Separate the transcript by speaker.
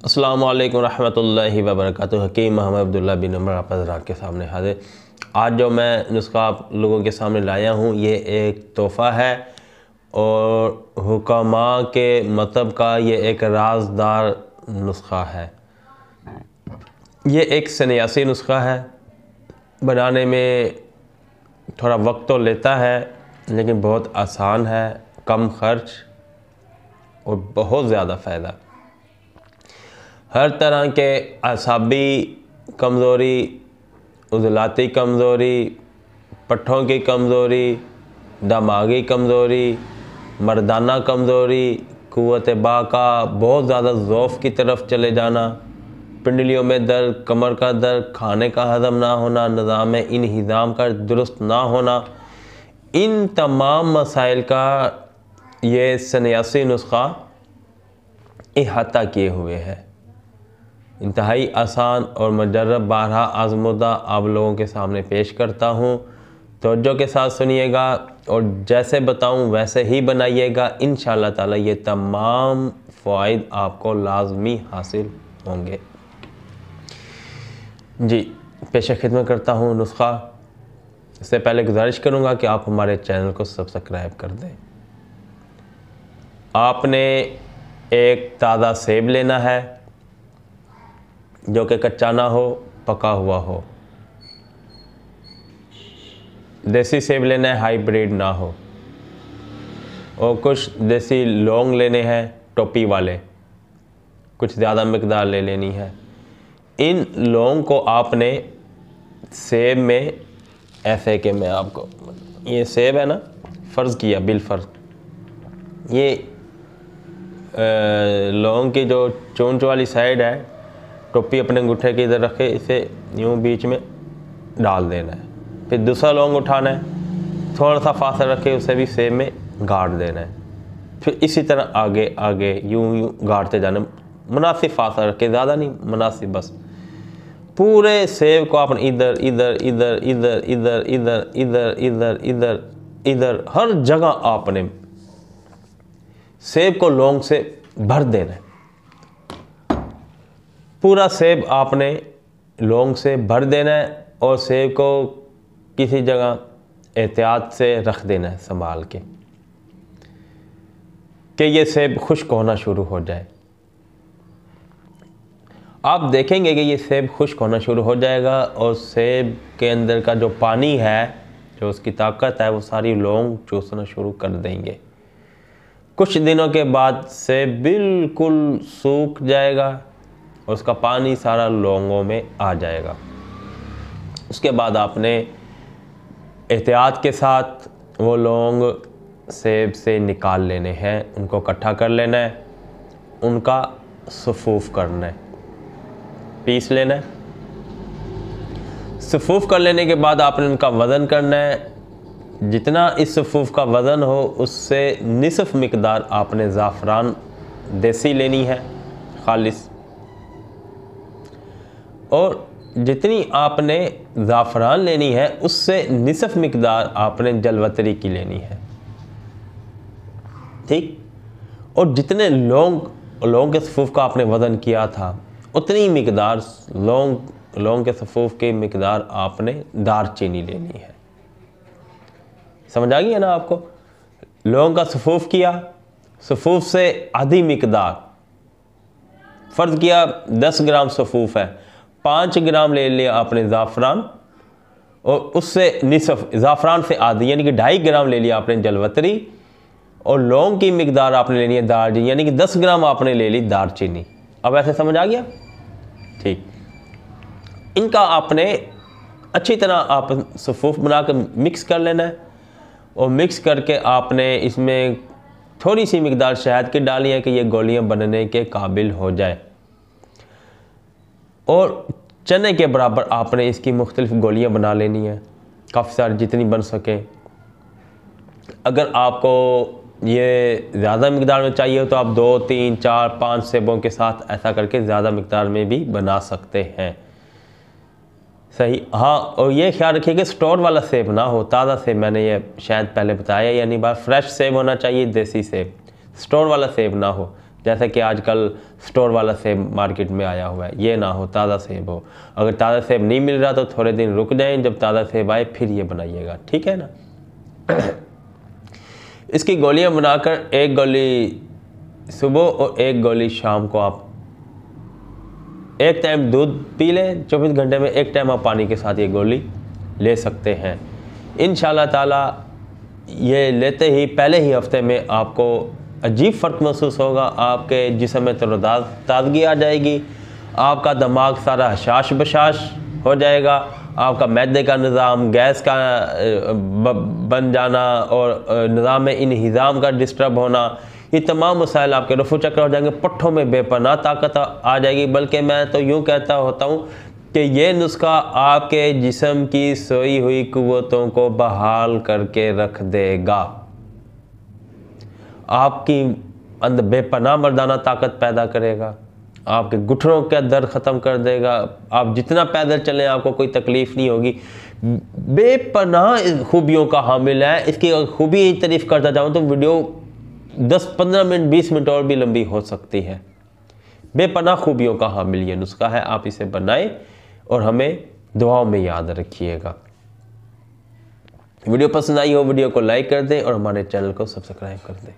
Speaker 1: अस्सलामु अलैकुम रहमतुल्लाहि व बरकातुहू। हकीम मोहम्मद अब्दुल्ला बिन उमर आप हज़रात के सामने हाजिर। आज जो मैं नुस्खा आप लोगों के सामने लाया हूँ ये एक तोहफ़ा है और हुक्मा के मतलब का ये एक राजदार नुस्खा है। ये एक सन्यासी नुस्खा है, बनाने में थोड़ा वक्त तो लेता है लेकिन बहुत आसान है, कम खर्च और बहुत ज़्यादा फ़ायदा। हर तरह के असाबी कमज़ोरी, उज़लाती कमज़ोरी, पट्ठों की कमज़ोरी, दिमागी कमज़ोरी, मर्दाना कमज़ोरी, क़ुव्वत बाका, बहुत ज़्यादा ज़ौफ़ की तरफ चले जाना, पिंडलियों में दर्द, कमर का दर्द, खाने का हज़म ना होना, निज़ाम इंहिज़ाम का दुरुस्त ना होना, इन तमाम मसाइल का ये सन्यासी नुस्खा इहाता किए हुए है। इंतहाई आसान और मुजर्रब बारहा आज़मुदा आप लोगों के सामने पेश करता हूँ। तवज्जो के साथ सुनिएगा और जैसे बताऊँ वैसे ही बनाइएगा। इंशाअल्लाह ताला ये तमाम फ़वाइद आपको लाज़मी हासिल होंगे। जी, पेश खिदमत करता हूँ नुस्खा। इससे पहले गुजारिश करूँगा कि आप हमारे चैनल को सब्सक्राइब कर दें। आपने एक ताज़ा सेब लेना है जो कि कच्चा ना हो, पका हुआ हो। देसी सेब लेना है, हाइब्रिड ना हो। और कुछ देसी लौंग लेने हैं, टोपी वाले, कुछ ज़्यादा मिकदार ले लेनी है। इन लौंग को आपने सेब में ऐसे कि मैं आपको, ये सेब है ना, फ़र्ज़ किया बिल फ़र्ज़, ये लौंग की जो चोंच वाली साइड है, टोपी अपने अंगूठे के इधर रखे, इसे यूँ बीच में डाल देना है। फिर दूसरा लौंग उठाना है, थोड़ा सा फासला रखे, उसे भी सेब में गाड़ देना है। फिर इसी तरह आगे आगे यूँ गाड़ते जाना, मुनासिब फासला रखे, ज़्यादा नहीं, मुनासिब बस। पूरे सेब को आपने इधर इधर इधर इधर इधर इधर इधर इधर इधर इधर हर जगह आपने सेब को लौंग से भर देना है। पूरा सेब आपने लौंग से भर देना है और सेब को किसी जगह एहतियात से रख देना है संभाल के, कि ये सेब खुश्क होना शुरू हो जाए। आप देखेंगे कि ये सेब खुश्क होना शुरू हो जाएगा और सेब के अंदर का जो पानी है, जो उसकी ताकत है, वो सारी लौंग चूसना शुरू कर देंगे। कुछ दिनों के बाद सेब बिल्कुल सूख जाएगा और उसका पानी सारा लौंगों में आ जाएगा। उसके बाद आपने एहतियात के साथ वो लौंग सेब से निकाल लेने हैं, उनको इकट्ठा कर लेना है, उनका सफ़ूफ़ करना है, पीस लेना है। सफ़ूफ़ कर लेने के बाद आपने उनका वज़न करना है। जितना इस सफ़ूफ़ का वज़न हो उससे निसफ़ मिकदार आपने ज़ाफ़रान देसी लेनी है, खालिस। और जितनी आपने ज़ाफ़रान लेनी है उससे निसफ़ मिकदार आपने जलवतरी की लेनी है, ठीक। और जितने लौंग के सफ़ूफ़ का आपने वज़न किया था उतनी मिकदार लौंग के सफ़ूफ़ की मिकदार आपने दारचीनी लेनी है। समझ आ गई है ना आपको? लौंग का सफ़ूफ़ किया, सफ़ूफ़ से आधी मिकदार, फ़र्ज़ किया 10 ग्राम सफ़ूफ़ है, 5 ग्राम ले लिया आपने ज़ाफ़रान और उससे निसफ़ ज़ाफ़रान से आधी यानी कि 2.5 ग्राम ले लिया आपने जलवतरी और लौंग की मिकदार आपने लेनी है दारचीनी, यानी कि 10 ग्राम आपने ले ली दारचीनी। अब ऐसे समझ आ गया? ठीक। इनका आपने अच्छी तरह आप सफ़ूफ़ बनाकर मिक्स कर लेना है और मिक्स करके आपने इसमें थोड़ी सी मिकदार शहद की डाली है कि ये गोलियां बनने के काबिल हो जाए। और चने के बराबर आपने इसकी मुख्तलिफ़ गोलियां बना लेनी है, काफ़ी सारी, जितनी बन सके। अगर आपको ये ज़्यादा मिकदार में चाहिए हो तो आप 2, 3, 4, 5 सेबों के साथ ऐसा करके ज़्यादा मिकदार में भी बना सकते हैं, सही। हाँ, और ये ख्याल रखिए कि स्टोर वाला सेब ना हो, ताज़ा सेब, मैंने ये शायद पहले बताया, यानी बात फ्रेश सेब होना चाहिए, देसी सेब, स्टोर वाला सेब ना हो, जैसे कि आजकल स्टोर वाला सेब मार्केट में आया हुआ है, ये ना हो, ताज़ा सेब हो। अगर ताज़ा सेब नहीं मिल रहा तो थोड़े दिन रुक जाएं, जब ताज़ा सेब आए फिर ये बनाइएगा, ठीक है ना। इसकी गोलियां बनाकर एक गोली सुबह और एक गोली शाम को आप एक टाइम दूध पी लें, 24 घंटे में एक टाइम आप पानी के साथ ये गोली ले सकते हैं। इंशाल्लाह ताला ये लेते ही पहले ही हफ्ते में आपको अजीब फ़र्क महसूस होगा, आपके जिस्म में ताज़गी आ जाएगी, आपका दिमाग सारा हशाश बशाश हो जाएगा, आपका मैदे का निज़ाम, गैस का बन जाना और निज़ाम में इन्हिज़ाम का डिस्टर्ब होना, ये तमाम मसाइल आपके रफू चक्कर हो जाएंगे, पट्ठों में बेपनाह ताकत आ जाएगी। बल्कि मैं तो यूँ कहता होता हूँ कि ये नुस्खा आपके जिस्म की सोई हुई कुव्वतों को बहाल करके रख देगा, आपकी अंदर बेपनाह मर्दाना ताकत पैदा करेगा, आपके घुटनों का दर्द ख़त्म कर देगा, आप जितना पैदल चलें आपको कोई तकलीफ़ नहीं होगी। बेपनाह खूबियों का हामिल है। इसकी खूबी ही तारीफ़ करता जाऊँ तो वीडियो 10-15 मिनट 20 मिनट और भी लंबी हो सकती है। बेपनाह खूबियों का हामिल ये नुस्खा है, आप इसे बनाएं और हमें दुआओं में याद रखिएगा। वीडियो पसंद आई हो वीडियो को लाइक कर दें और हमारे चैनल को सब्सक्राइब कर दें।